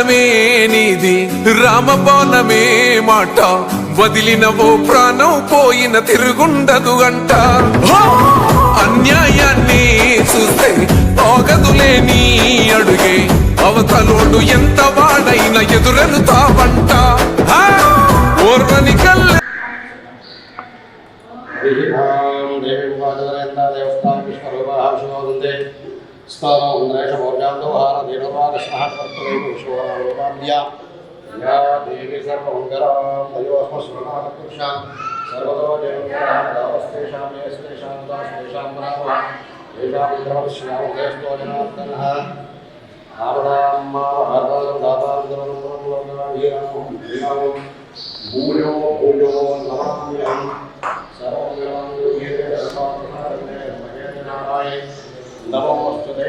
గుణమే నీది రామబాణమే మాట వదిలిన ఓ ప్రాణం పోయిన తిరుగుండదు అంట అన్యాయాన్ని చూస్తే ఆగదులే నీ అడుగే అవతలోడు ఎంత వాడైనా ఎదురెనుతావంట ఓర్వని కల్లె నమోస్తుతే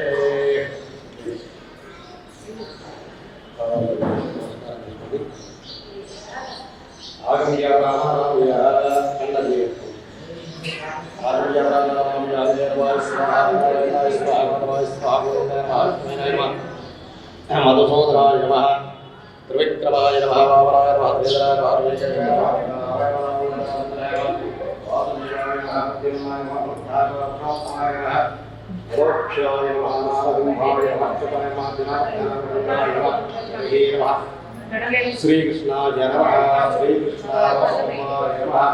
మధుసూదనాయ నమః త్రివిక్రమాయ నమః వామనాయ నమః త్రినేత్రాయ నమః శ్రీకృష్ణాయ నమః శ్రీకృష్ణాయ నమః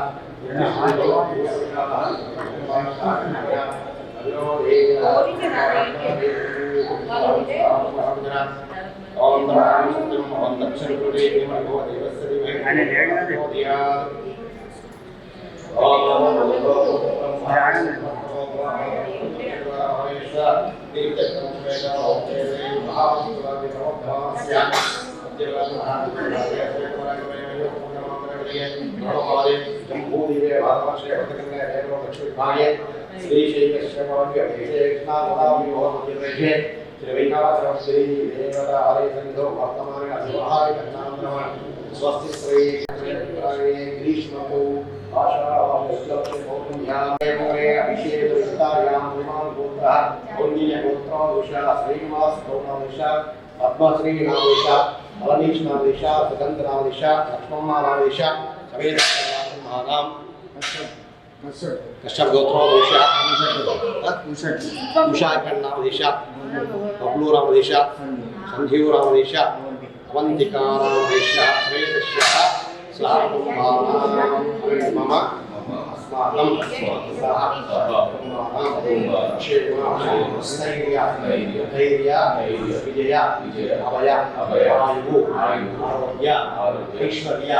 స్వస్తి శ్రీ గ్రీష్మకు పద్మశ్రీ నామేశ అవనీష్ నామేశ సుగంధ నామేశ లక్ష్మమ్మ నామేశ సమేత కశ్యప్ గోత్రోదేశ ఉషాఖండాదేశ బబ్లూ రామదేశ సంజీవ్ రామదేశ అవంతికా రామదేశ సమేతస్య మమ అస్మాకం ధైర్య విజయ అభయ ఆయువు ఆరోగ్య ఐశ్వర్య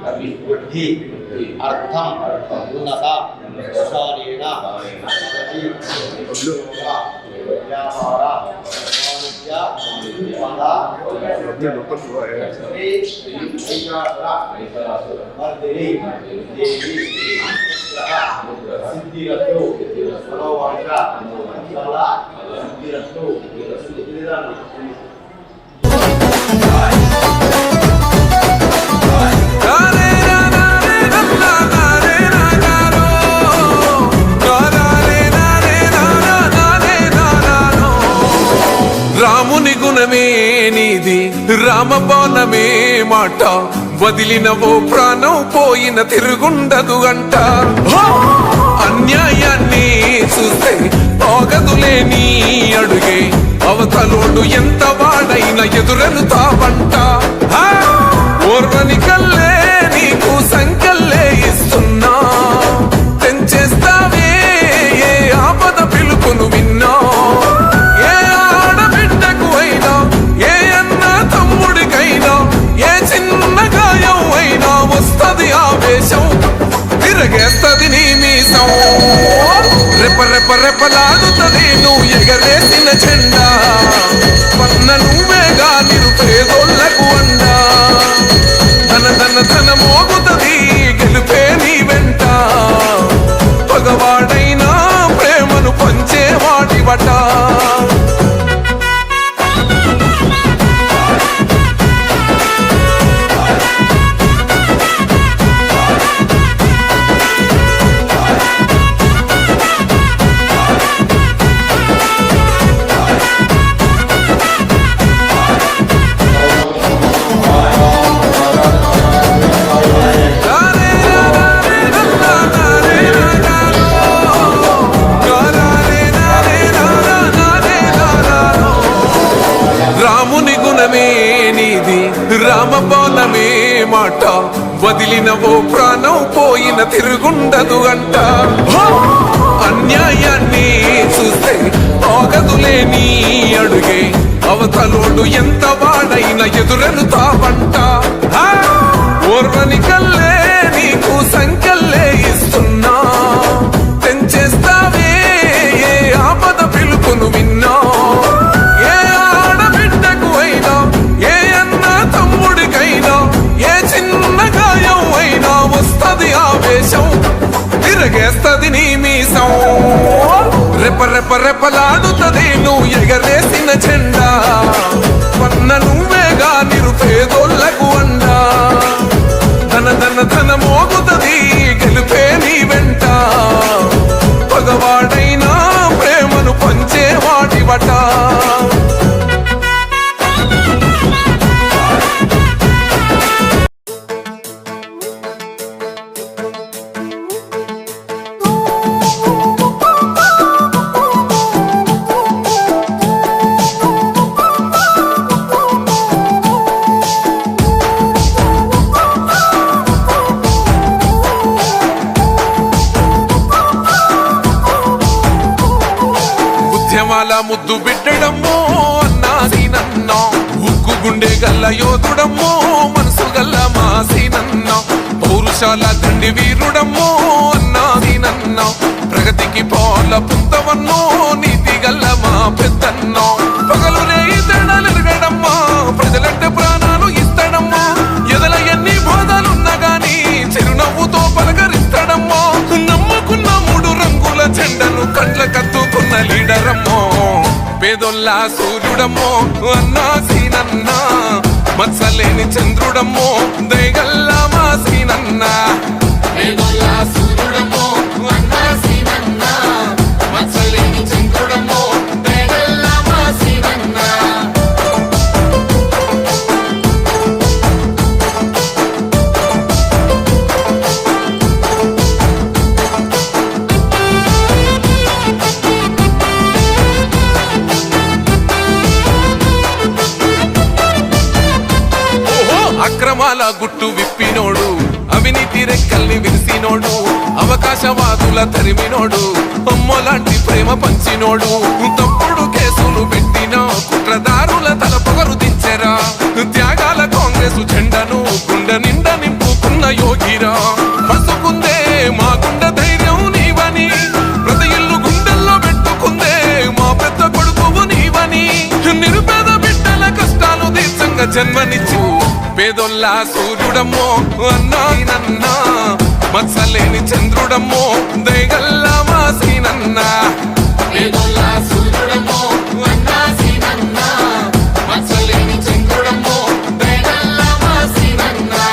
అభివృద్ధి అర్థం ఉన్నత విశాలేన వ్యాపార రాముని గుణమే నీది రామబాణమే మాట వదిలిన ఓ ప్రాణం పోయిన తిరుగుండదు అంట అన్యాయాన్ని చూస్తే ఆగదులే నీ అడుగే అవతలోడు ఎంత వాడైనా ఎదురెనుతావంట ఓర్వని కల్లే నీకు సంకల్లే ఇస్తున్నా తెంచేస్తావే ఏ ఆపద పిలుపును విన్నా తిరగేస్తది నీ మీసం రెప రెప రెపలాడుతుంది నువ్వు ఎగరేసిన చెండా పన్న నువ్వేగా నిరుపేదోళ్ళ రామ బాణమే మాట వదిలిన ఓ ప్రాణం పోయిన తిరుగుండదు అంట అన్యాయాన్ని చూస్తే ఆగదులే నీ అడుగే అవతలోడు ఎంత వాడైనా ఎదురెలుతావంట ఓర్వని కల్లే నీకు సంఖ్యల్లే ఇస్తున్నా తెంచేస్తావే ఏ ఆపద పిలుపును విన్నా ఏ ఆడబిడ్డకు అయినా ఏ అన్న తమ్ముడికైనా ఏ చిన్న గాయం అయినా వస్తది ఆవేశం తిరగేస్తది నీ మీసం రెప రెప రెపలాడుతది నువ్వు ఎగరేసిన జెండా పన్న నువ్వేగా నిరుపేదోళ్లకు అండా ధన ధన ధన మోగుతది గెలుపే నీ వెంట పగవాడైనా ప్రేమను పంచేవాడివట ఉద్యమాల ముద్దు బిడ్డడమ్మో అన్నాసీనన్నా ఉక్కు గుండె గల్ల యోధుడమ్మో మనసు గల్ల మాసీనన్నా పౌరుషాల దండి వీరుడమ్మో అన్నాసీనన్నా ప్రగతికి పాల పుంతవన్నో నీతి గల్ల మా పెద్దన్నో పగలు రేయి తేడాలెరగడమ్మా ప్రజలంటే ప్రాణాలు ఇస్తాడమ్మా ఎదల ఎన్ని బాధలున్నా గాని చిరునవ్వుతో పలకరిస్తాడమ్మా నమ్ముకున్న మూడు రంగుల జెండను కండ్ల కత్తుకున్న లీడరమ్మో పేదొల్లా సూర్యుడమ్మో అన్నా సీనన్నా మత్సలేని చంద్రుడమ్మో దయగల్లా మా సీనన్నా పేదొల్లా సూర్యుడమ్మో అన్నా సీనన్నా మత్సలేని చంద్రుడమ్మో దయగల్లా మా సీనన్నా అక్రమాల గుట్టు విప్పినోడు అవినీతి రెక్కల్ని విరిసినోడు అవకాశవాదుల తరిమినోడు అమ్మలాంటి ప్రేమ పంచినోడు తప్పుడు కేసులు పెట్టిన కుట్రదారుల తల పొగరు దించెరా త్యాగాల కాంగ్రెస్ జెండను గుండె నిండా నింపుకున్న యోగిరా పసుకుందే మా గుండె ధైర్యం నీవని ప్రతి ఇల్లు గుండెల్లో పెట్టుకుందే మా పెద్ద కొడుకు నీవని నిరుపేద బిడ్డల కష్టాలు తీర్చంగా జన్మనిచ్చు పేదొల్లా సూర్యుడమ్మో అన్నా మత్సలేని చంద్రుడమ్మో దయగల్లా మా సీనన్నా పేదొల్లా సూర్యుడమ్మో అన్నా సీనన్నా మత్సలేని చంద్రుడమ్మో దయగల్లా మా సీనన్నా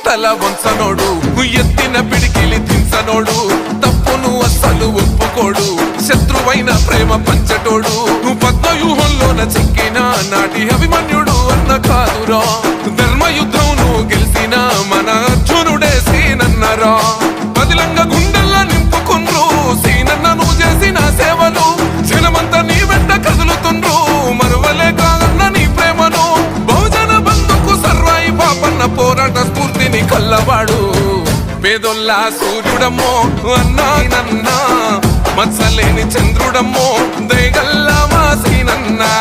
తల వంచనోడు ఎత్తిన పిడికిలి దించనోడు తప్పును అస్సలు ఒప్పుకోడు శత్రువైన ప్రేమ పంచటోడు పద్మవ్యూహంలోన చెక్కిన నాటి అభిమన్యుడు అన్న కాదురా ధర్మయుద్ధంను గెలిచిన మన అర్జునుడే సీనన్నరా బదిలంగా గుండెల్లా నింపుకుండ్రు సీనన్నను చేసిన సేవలు జనమంతా నీ వెంట కదులుతుండ్రు మరువలే కాదన్న నీ ప్రేమను బహుజన బంధుకు సర్వాయి పాపన్న పోరాట స్ఫూర్తిని కల్లవాడు పేదొల్లా సూర్యుడమ్మో అన్నా మత్సలేని చంద్రుడమ్మో దయగల్లా మా సీనన్నా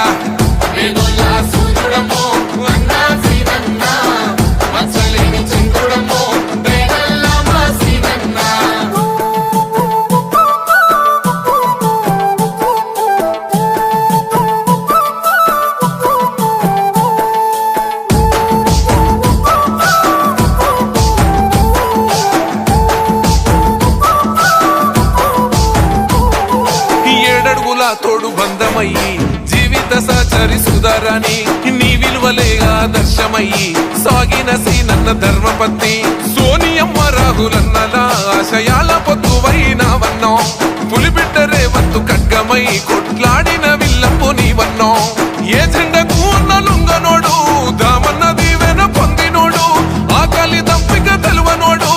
పేదొల్లా సూర్యుడమ్మో అన్నా సీనన్నా మత్సలేని చంద్రుడమ్మో దయగల్లా మా సీనన్నా తోడు బంధమయ్యి జీవిత సహచరి సుధారాణి నీ విలువలే ఆదర్శమయ్యి సాగిన సీనన్న ధర్మపత్ని సోనియమ్మ రాహులన్నలా ఆశయాల పొద్దువైనవన్నో పులిబిడ్డ రేవంతు ఖడ్గమై కొట్లాడిన విల్ల ఎల్లంపు నీవన్నో ఏ జెండకు ఉన్న లుంగనోడు దామన్న దీవెన పొందినోడు ఆకలి దంపిక తెలువనోడు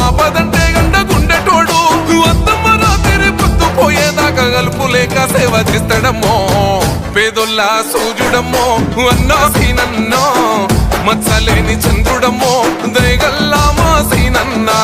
ఆపదంటే గంట గుండెటోడు అద్దమ్మ రాత్రి పొద్దు పోయేదాకా గలుపులేక సేవ చేస్తాడమ్మో పేదొల్ల సూజుడమ్మో అన్నా సీనన్నో మచ్చలేని చంద్రుడమ్మో దయగల్లా మా సీనన్నా